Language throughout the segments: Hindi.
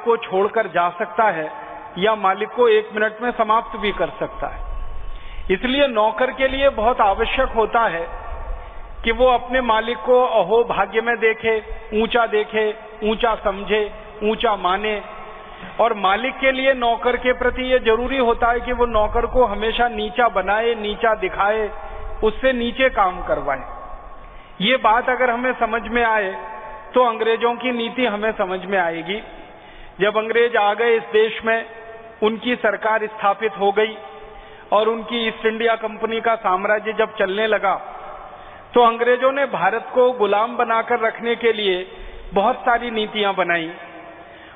को छोड़कर जा सकता है या मालिक को 1 मिनट में समाप्त भी कर सकता है। इसलिए नौकर के लिए बहुत आवश्यक होता है कि वो अपने मालिक को अहो भाग्य में देखे, ऊंचा समझे, ऊंचा माने। और मालिक के लिए नौकर के प्रति ये जरूरी होता है कि वो नौकर को हमेशा नीचा बनाए, नीचा दिखाए, उससे नीचे काम करवाए। ये बात अगर हमें समझ में आए तो अंग्रेजों की नीति हमें समझ में आएगी। जब अंग्रेज आ गए इस देश में, उनकी सरकार स्थापित हो गई और उनकी ईस्ट इंडिया कंपनी का साम्राज्य जब चलने लगा, तो अंग्रेजों ने भारत को गुलाम बनाकर रखने के लिए बहुत सारी नीतियां बनाई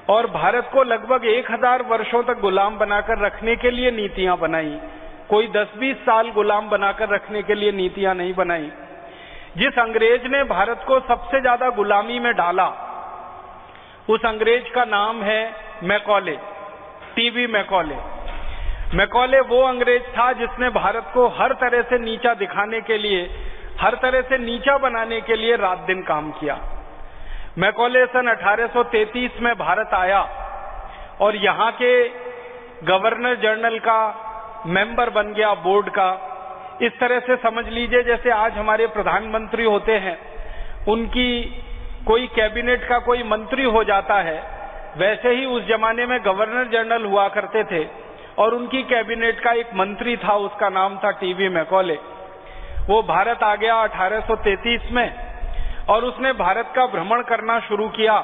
और भारत को लगभग 1000 वर्षों तक गुलाम बनाकर रखने के लिए नीतियां बनाई। कोई 10-20 साल गुलाम बनाकर रखने के लिए नीतियां नहीं बनाई। जिस अंग्रेज ने भारत को सबसे ज्यादा गुलामी में डाला, उस अंग्रेज का नाम है मैकॉले, टीबी मैकॉले। मैकॉले वो अंग्रेज था जिसने भारत को हर तरह से नीचा दिखाने के लिए, हर तरह से नीचा बनाने के लिए रात दिन काम किया। मैकॉले सन 1833 में भारत आया और यहाँ के गवर्नर जनरल का मेंबर बन गया, बोर्ड का। इस तरह से समझ लीजिए जैसे आज हमारे प्रधानमंत्री होते हैं, उनकी कोई कैबिनेट का कोई मंत्री हो जाता है, वैसे ही उस जमाने में गवर्नर जनरल हुआ करते थे और उनकी कैबिनेट का एक मंत्री था, उसका नाम था टीबी मैकॉले। वो भारत आ गया 1833 में और उसने भारत का भ्रमण करना शुरू किया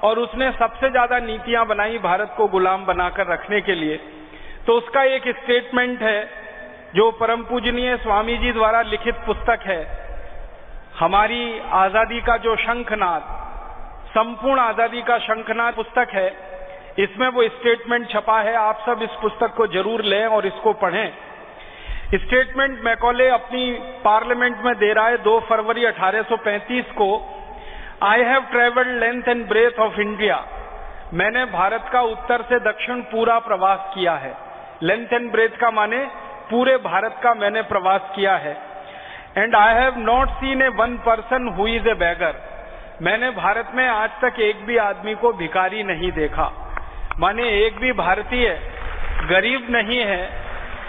और उसने सबसे ज्यादा नीतियां बनाई भारत को गुलाम बनाकर रखने के लिए। तो उसका एक स्टेटमेंट है जो परम पूजनीय स्वामी जी द्वारा लिखित पुस्तक है, हमारी आजादी का जो शंखनाद, संपूर्ण आजादी का शंखनाद पुस्तक है। इसमें वो स्टेटमेंट छपा है, आप सब इस पुस्तक को जरूर लें और इसको पढ़ें। स्टेटमेंट मैकॉले अपनी पार्लियामेंट में दे रहा है 2 फरवरी 1835 को। I have travelled length and breadth of India, मैंने भारत का उत्तर से दक्षिण पूरा प्रवास किया है। लेंथ एंड ब्रेथ का माने पूरे भारत का मैंने प्रवास किया है। And I have not seen a one person who is a beggar, मैंने भारत में आज तक एक भी आदमी को भिखारी नहीं देखा। माने एक भी भारतीय गरीब नहीं है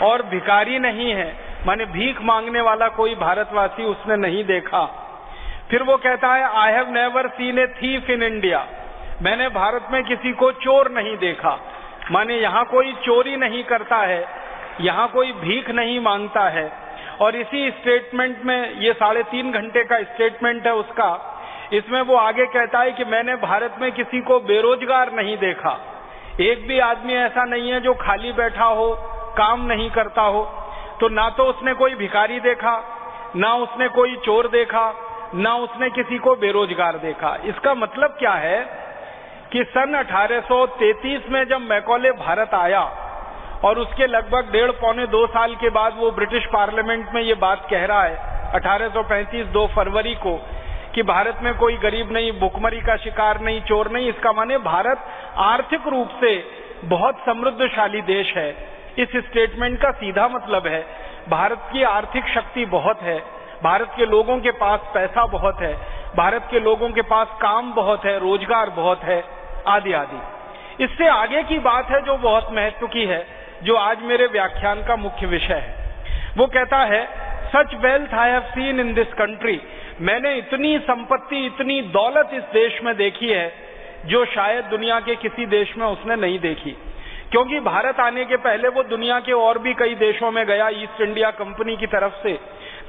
और भिखारी नहीं है, माने भीख मांगने वाला कोई भारतवासी उसने नहीं देखा। फिर वो कहता है I have never seen a thief in India, मैंने भारत में किसी को चोर नहीं देखा। माने यहाँ कोई चोरी नहीं करता है, यहाँ कोई भीख नहीं मांगता है। और इसी स्टेटमेंट में, ये 3.5 घंटे का स्टेटमेंट है उसका, इसमें वो आगे कहता है कि मैंने भारत में किसी को बेरोजगार नहीं देखा, एक भी आदमी ऐसा नहीं है जो खाली बैठा हो, काम नहीं करता हो। तो ना तो उसने कोई भिखारी देखा, ना उसने कोई चोर देखा, ना उसने किसी को बेरोजगार देखा। इसका मतलब क्या है कि सन 1833 में जब मैकॉले भारत आया और उसके लगभग 1.5-2 साल के बाद वो ब्रिटिश पार्लियामेंट में ये बात कह रहा है 1835 2 फरवरी को कि भारत में कोई गरीब नहीं, भुखमरी का शिकार नहीं, चोर नहीं। इसका माने भारत आर्थिक रूप से बहुत समृद्धशाली देश है। इस स्टेटमेंट का सीधा मतलब है भारत की आर्थिक शक्ति बहुत है, भारत के लोगों के पास पैसा बहुत है, भारत के लोगों के पास काम बहुत है, रोजगार बहुत है, आदि आदि। इससे आगे की बात है जो बहुत महत्व की है, जो आज मेरे व्याख्यान का मुख्य विषय है। वो कहता है सच wealth I have seen in this country, मैंने इतनी संपत्ति, इतनी दौलत इस देश में देखी है जो शायद दुनिया के किसी देश में उसने नहीं देखी। क्योंकि भारत आने के पहले वो दुनिया के और भी कई देशों में गया ईस्ट इंडिया कंपनी की तरफ से,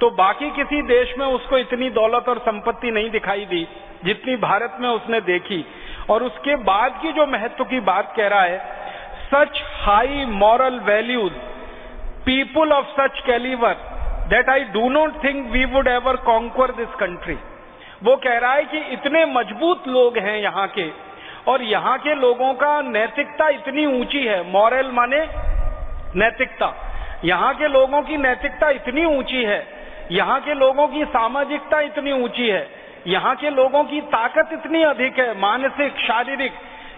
तो बाकी किसी देश में उसको इतनी दौलत और संपत्ति नहीं दिखाई दी जितनी भारत में उसने देखी। और उसके बाद की जो महत्व की बात कह रहा है, such high moral values, people of such calibre that I do not think we would ever conquer this country. वो कह रहा है कि इतने मजबूत लोग हैं यहाँ के, और यहाँ के लोगों का नैतिकता इतनी ऊंची है, मॉरल माने नैतिकता, यहाँ के लोगों की नैतिकता इतनी ऊंची है, यहाँ के लोगों की सामाजिकता इतनी ऊंची है, यहाँ के लोगों की ताकत इतनी अधिक है, मानसिक शारीरिक,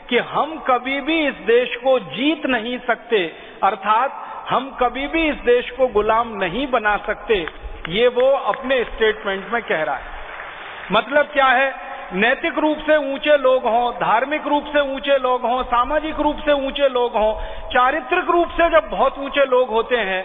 कि हम कभी भी इस देश को जीत नहीं सकते, अर्थात हम कभी भी इस देश को गुलाम नहीं बना सकते। ये वो अपने स्टेटमेंट में कह रहा है। मतलब क्या है नैतिक रूप से ऊंचे लोग हों, धार्मिक रूप से ऊंचे लोग हों, सामाजिक रूप से ऊंचे लोग हों, चारित्रिक रूप से जब बहुत ऊंचे लोग होते हैं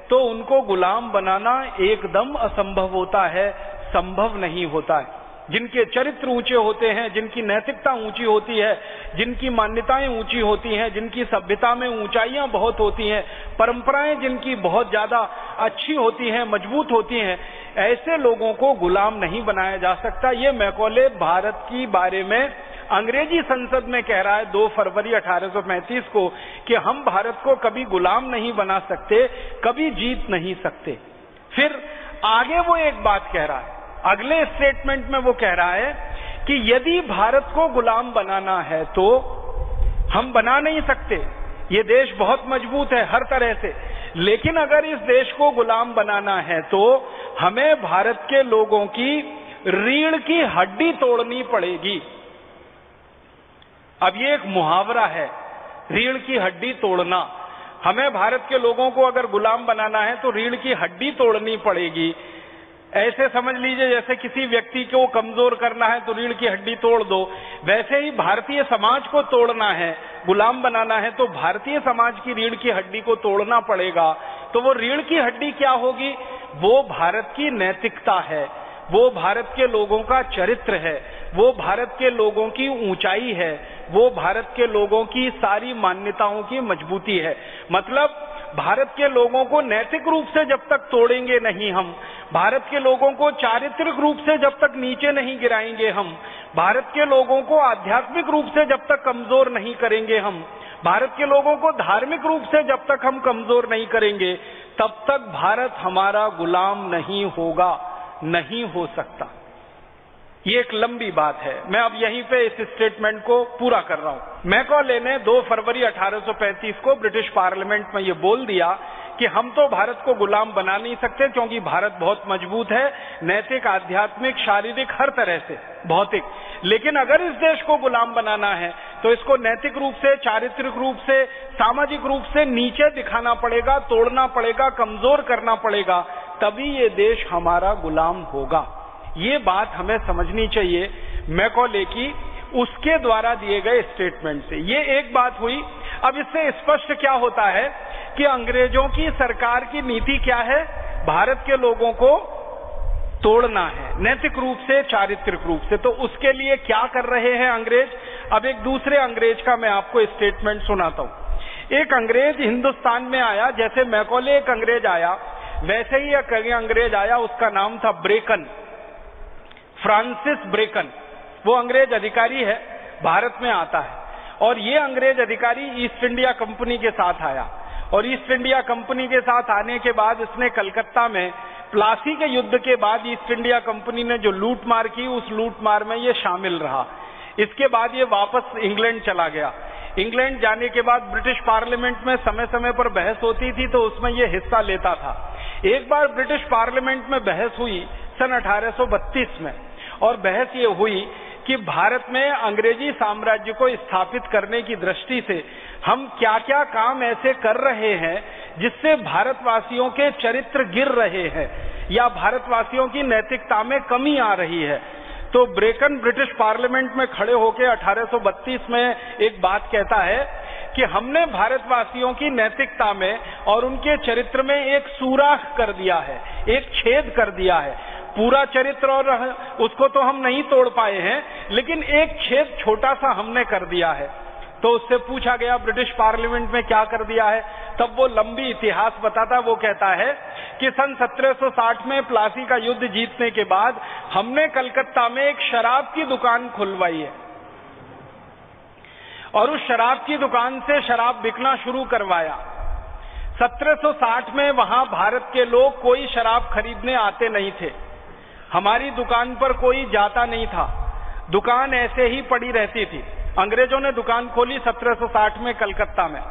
तो उनको गुलाम बनाना एकदम असंभव होता है, संभव नहीं होता है। जिनके चरित्र ऊंचे होते हैं, जिनकी नैतिकता ऊंची होती है, जिनकी मान्यताएं ऊंची होती हैं, जिनकी सभ्यता में ऊंचाइयां बहुत होती हैं, परंपराएं जिनकी बहुत ज्यादा अच्छी होती हैं, मजबूत होती हैं, ऐसे लोगों को गुलाम नहीं बनाया जा सकता। ये मैकॉले भारत की बारे में अंग्रेजी संसद में कह रहा है 2 फरवरी 1835 को कि हम भारत को कभी गुलाम नहीं बना सकते, कभी जीत नहीं सकते। फिर आगे वो एक बात कह रहा है, अगले स्टेटमेंट में वो कह रहा है कि यदि भारत को गुलाम बनाना है तो हम बना नहीं सकते, ये देश बहुत मजबूत है हर तरह से, लेकिन अगर इस देश को गुलाम बनाना है तो हमें भारत के लोगों की रीढ़ की हड्डी तोड़नी पड़ेगी। अब ये एक मुहावरा है, रीढ़ की हड्डी तोड़ना। हमें भारत के लोगों को अगर गुलाम बनाना है तो रीढ़ की हड्डी तोड़नी पड़ेगी। ऐसे समझ लीजिए जैसे किसी व्यक्ति को कमजोर करना है तो रीढ़ की हड्डी तोड़ दो, वैसे ही भारतीय समाज को तोड़ना है, गुलाम बनाना है तो भारतीय समाज की रीढ़ की हड्डी को तोड़ना पड़ेगा। तो वो रीढ़ की हड्डी क्या होगी? वो भारत की नैतिकता है, वो भारत के लोगों का चरित्र है, वो भारत के लोगों की ऊंचाई है, वो भारत के लोगों की सारी मान्यताओं की मजबूती है। मतलब भारत के लोगों को नैतिक रूप से जब तक तोड़ेंगे नहीं हम, भारत के लोगों को चारित्रिक रूप से जब तक नीचे नहीं गिराएंगे हम, भारत के लोगों को आध्यात्मिक रूप से जब तक कमजोर नहीं करेंगे हम, भारत के लोगों को धार्मिक रूप से जब तक हम कमजोर नहीं करेंगे, तब तक भारत हमारा गुलाम नहीं होगा, नहीं हो सकता। ये एक लंबी बात है, मैं अब यहीं पे इस स्टेटमेंट को पूरा कर रहा हूं। मैकॉले ने 2 फरवरी 1835 को ब्रिटिश पार्लियामेंट में ये बोल दिया कि हम तो भारत को गुलाम बना नहीं सकते क्योंकि भारत बहुत मजबूत है, नैतिक, आध्यात्मिक, शारीरिक, हर तरह से, भौतिक। लेकिन अगर इस देश को गुलाम बनाना है तो इसको नैतिक रूप से, चारित्रिक रूप से, सामाजिक रूप से नीचे दिखाना पड़ेगा, तोड़ना पड़ेगा, कमजोर करना पड़ेगा, तभी ये देश हमारा गुलाम होगा। ये बात हमें समझनी चाहिए मैकॉले की उसके द्वारा दिए गए स्टेटमेंट से। ये एक बात हुई। अब इससे स्पष्ट क्या होता है कि अंग्रेजों की सरकार की नीति क्या है? भारत के लोगों को तोड़ना है, नैतिक रूप से, चारित्रिक रूप से। तो उसके लिए क्या कर रहे हैं अंग्रेज? अब एक दूसरे अंग्रेज का मैं आपको स्टेटमेंट सुनाता हूं। एक अंग्रेज हिंदुस्तान में आया, जैसे मैकॉले एक अंग्रेज आया वैसे ही एक अंग्रेज आया, उसका नाम था ब्रेकन, फ्रांसिस ब्रेकन। वो अंग्रेज अधिकारी है, भारत में आता है, और ये अंग्रेज अधिकारी ईस्ट इंडिया कंपनी के साथ आया, और ईस्ट इंडिया कंपनी के साथ आने के बाद इसने कलकत्ता में प्लासी के युद्ध के बाद ईस्ट इंडिया कंपनी ने जो लूटमार की, उस लूटमार में ये शामिल रहा। इसके बाद ये वापस इंग्लैंड चला गया। इंग्लैंड जाने के बाद ब्रिटिश पार्लियामेंट में समय समय पर बहस होती थी तो उसमें ये हिस्सा लेता था। एक बार ब्रिटिश पार्लियामेंट में बहस हुई सन 1832 में, और बहस ये हुई कि भारत में अंग्रेजी साम्राज्य को स्थापित करने की दृष्टि से हम क्या क्या काम ऐसे कर रहे हैं जिससे भारतवासियों के चरित्र गिर रहे हैं या भारतवासियों की नैतिकता में कमी आ रही है। तो ब्रेकन ब्रिटिश पार्लियामेंट में खड़े होकर 1832 में एक बात कहता है कि हमने भारतवासियों की नैतिकता में और उनके चरित्र में एक सुराख कर दिया है, एक छेद कर दिया है। पूरा चरित्र और उसको तो हम नहीं तोड़ पाए हैं, लेकिन एक छेद छोटा सा हमने कर दिया है। तो उससे पूछा गया ब्रिटिश पार्लियामेंट में क्या कर दिया है, तब वो लंबी इतिहास बताता। वो कहता है कि सन 1760 में प्लासी का युद्ध जीतने के बाद हमने कलकत्ता में एक शराब की दुकान खुलवाई है, और उस शराब की दुकान से शराब बिकना शुरू करवाया। 1760 में वहां भारत के लोग कोई शराब खरीदने आते नहीं थे, हमारी दुकान पर कोई जाता नहीं था, दुकान ऐसे ही पड़ी रहती थी। अंग्रेजों ने दुकान खोली 1760 में कलकत्ता में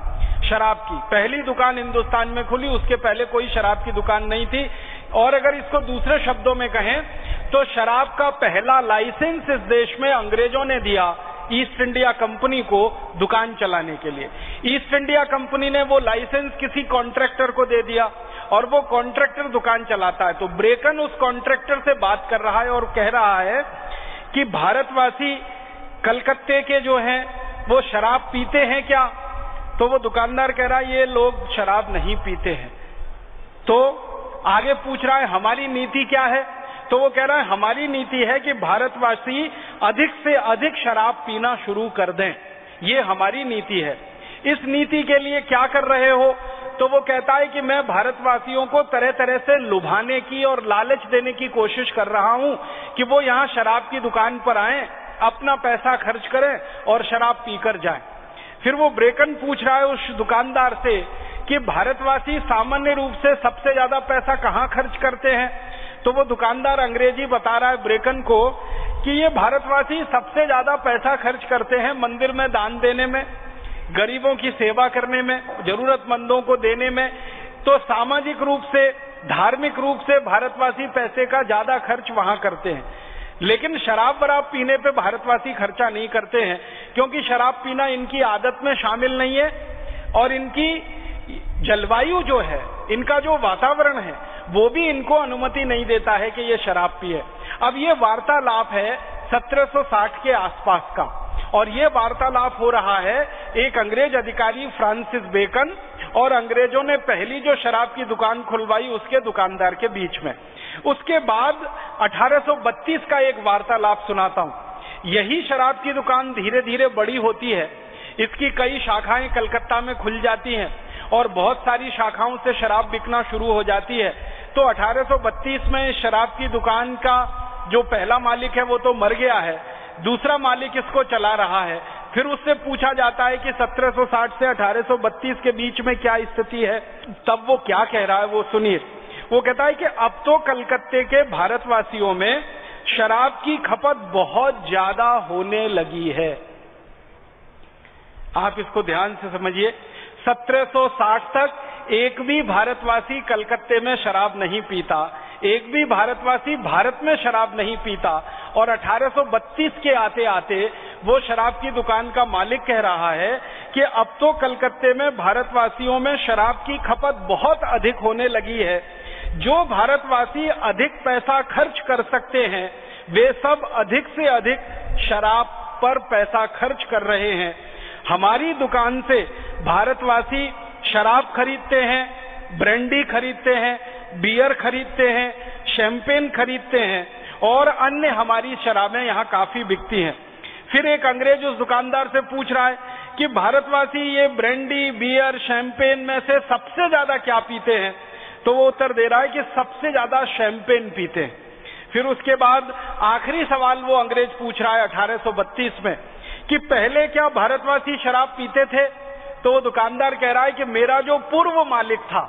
शराब की, पहली दुकान हिंदुस्तान में खुली, उसके पहले कोई शराब की दुकान नहीं थी। और अगर इसको दूसरे शब्दों में कहें तो शराब का पहला लाइसेंस इस देश में अंग्रेजों ने दिया ईस्ट इंडिया कंपनी को दुकान चलाने के लिए। ईस्ट इंडिया कंपनी ने वो लाइसेंस किसी कॉन्ट्रैक्टर को दे दिया और वो कॉन्ट्रैक्टर दुकान चलाता है। तो ब्रेकन उस कॉन्ट्रैक्टर से बात कर रहा है और कह रहा है कि भारतवासी कलकत्ते के जो हैं वो शराब पीते हैं क्या? तो वो दुकानदार कह रहा है ये लोग शराब नहीं पीते हैं। तो आगे पूछ रहा है हमारी नीति क्या है? तो वो कह रहा है हमारी नीति है कि भारतवासी अधिक से अधिक शराब पीना शुरू कर दें, ये हमारी नीति है। इस नीति के लिए क्या कर रहे हो? तो वो कहता है कि मैं भारतवासियों को तरह तरह से लुभाने की और लालच देने की कोशिश कर रहा हूं कि वो यहाँ शराब की दुकान पर आएं, अपना पैसा खर्च करें और शराब पीकर जाएं। फिर वो ब्रेकन पूछ रहा है उस दुकानदार से कि भारतवासी सामान्य रूप से सबसे ज्यादा पैसा कहाँ खर्च करते हैं? तो वो दुकानदार अंग्रेजी बता रहा है ब्रेकन को कि ये भारतवासी सबसे ज्यादा पैसा खर्च करते हैं मंदिर में दान देने में, गरीबों की सेवा करने में, जरूरतमंदों को देने में। तो सामाजिक रूप से, धार्मिक रूप से भारतवासी पैसे का ज्यादा खर्च वहां करते हैं, लेकिन शराब वराब पीने पे भारतवासी खर्चा नहीं करते हैं, क्योंकि शराब पीना इनकी आदत में शामिल नहीं है और इनकी जलवायु जो है, इनका जो वातावरण है, वो भी इनको अनुमति नहीं देता है कि ये शराब पिए। अब ये वार्तालाप है 1760 के आसपास का, और ये वार्तालाप हो रहा है एक अंग्रेज अधिकारी फ्रांसिस बेकन और अंग्रेजों ने पहली जो शराब की दुकान खुलवाई उसके दुकानदार के बीच में। उसके बाद 1832 का एक वार्तालाप सुनाता हूं। यही शराब की दुकान धीरे धीरे बड़ी होती है, इसकी कई शाखाएं कलकत्ता में खुल जाती हैं और बहुत सारी शाखाओं से शराब बिकना शुरू हो जाती है। तो 1832 में शराब की दुकान का जो पहला मालिक है वो तो मर गया है, दूसरा मालिक इसको चला रहा है। फिर उससे पूछा जाता है कि 1760 से 1832 के बीच में क्या स्थिति है, तब वो क्या कह रहा है वो सुनिए। वो कहता है कि अब तो कलकत्ते के भारतवासियों में शराब की खपत बहुत ज्यादा होने लगी है। आप इसको ध्यान से समझिए, 1760 तक एक भी भारतवासी कलकत्ते में शराब नहीं पीता, एक भी भारतवासी भारत में शराब नहीं पीता, और 1832 के आते आते वो शराब की दुकान का मालिक कह रहा है कि अब तो कलकत्ते में भारतवासियों में शराब की खपत बहुत अधिक होने लगी है। जो भारतवासी अधिक पैसा खर्च कर सकते हैं वे सब अधिक से अधिक शराब पर पैसा खर्च कर रहे हैं। हमारी दुकान से भारतवासी शराब खरीदते हैं, ब्रांडी खरीदते हैं, बियर खरीदते हैं, शैंपेन खरीदते हैं और अन्य हमारी शराबें यहाँ काफी बिकती हैं। फिर एक अंग्रेज उस दुकानदार से पूछ रहा है कि भारतवासी ये ब्रांडी, बियर, शैंपेन में से सबसे ज्यादा क्या पीते हैं? तो वो उत्तर दे रहा है कि सबसे ज्यादा शैंपेन पीते हैं। फिर उसके बाद आखिरी सवाल वो अंग्रेज पूछ रहा है 1832 में कि पहले क्या भारतवासी शराब पीते थे? तो वो दुकानदार कह रहा है कि मेरा जो पूर्व मालिक था,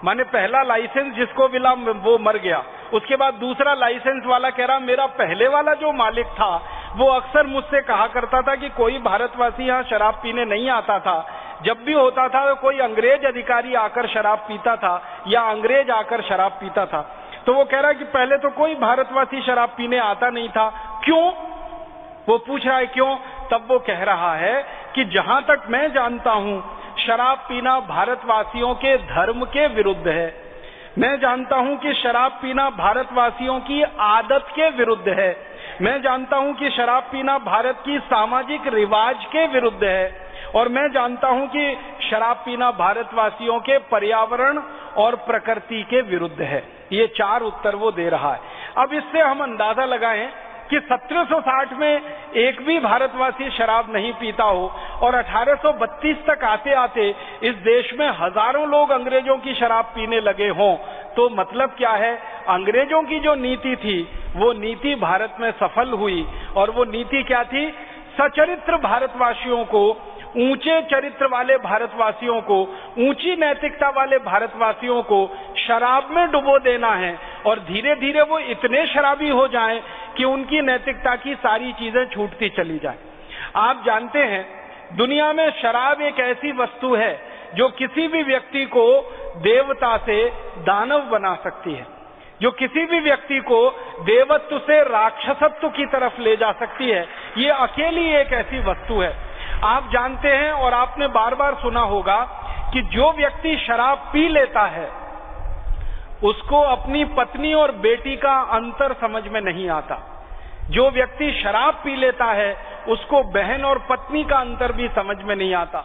माने पहला लाइसेंस जिसको मिला वो मर गया, उसके बाद दूसरा लाइसेंस वाला कह रहा मेरा पहले वाला जो मालिक था वो अक्सर मुझसे कहा करता था कि कोई भारतवासी यहाँ शराब पीने नहीं आता था, जब भी होता था तो कोई अंग्रेज अधिकारी आकर शराब पीता था या अंग्रेज आकर शराब पीता था। तो वो कह रहा है कि पहले तो कोई भारतवासी शराब पीने आता नहीं था। क्यों? वो पूछ रहा है क्यों? तब वो कह रहा है कि जहां तक मैं जानता हूं शराब पीना भारतवासियों के धर्म के विरुद्ध है। मैं जानता हूं कि शराब पीना भारतवासियों की आदत के विरुद्ध है। मैं जानता हूं कि शराब पीना भारत की सामाजिक रिवाज के विरुद्ध है, और मैं जानता हूं कि शराब पीना भारतवासियों के पर्यावरण और प्रकृति के विरुद्ध है। ये चार उत्तर वो दे रहा है। अब इससे हम अंदाजा लगाएं कि 1760 में एक भी भारतवासी शराब नहीं पीता हो और 1832 तक आते आते इस देश में हजारों लोग अंग्रेजों की शराब पीने लगे हों, तो मतलब क्या है? अंग्रेजों की जो नीति थी वो नीति भारत में सफल हुई, और वो नीति क्या थी? सचरित्र भारतवासियों को, ऊंचे चरित्र वाले भारतवासियों को, ऊंची नैतिकता वाले भारतवासियों को शराब में डुबो देना है, और धीरे धीरे वो इतने शराबी हो जाएं कि उनकी नैतिकता की सारी चीजें छूटती चली जाए। आप जानते हैं दुनिया में शराब एक ऐसी वस्तु है जो किसी भी व्यक्ति को देवता से दानव बना सकती है, जो किसी भी व्यक्ति को देवत्व से राक्षसत्व की तरफ ले जा सकती है। ये अकेली एक ऐसी वस्तु है। आप जानते हैं और आपने बार बार सुना होगा कि जो व्यक्ति शराब पी लेता है उसको अपनी पत्नी और बेटी का अंतर समझ में नहीं आता। जो व्यक्ति शराब पी लेता है उसको बहन और पत्नी का अंतर भी समझ में नहीं आता।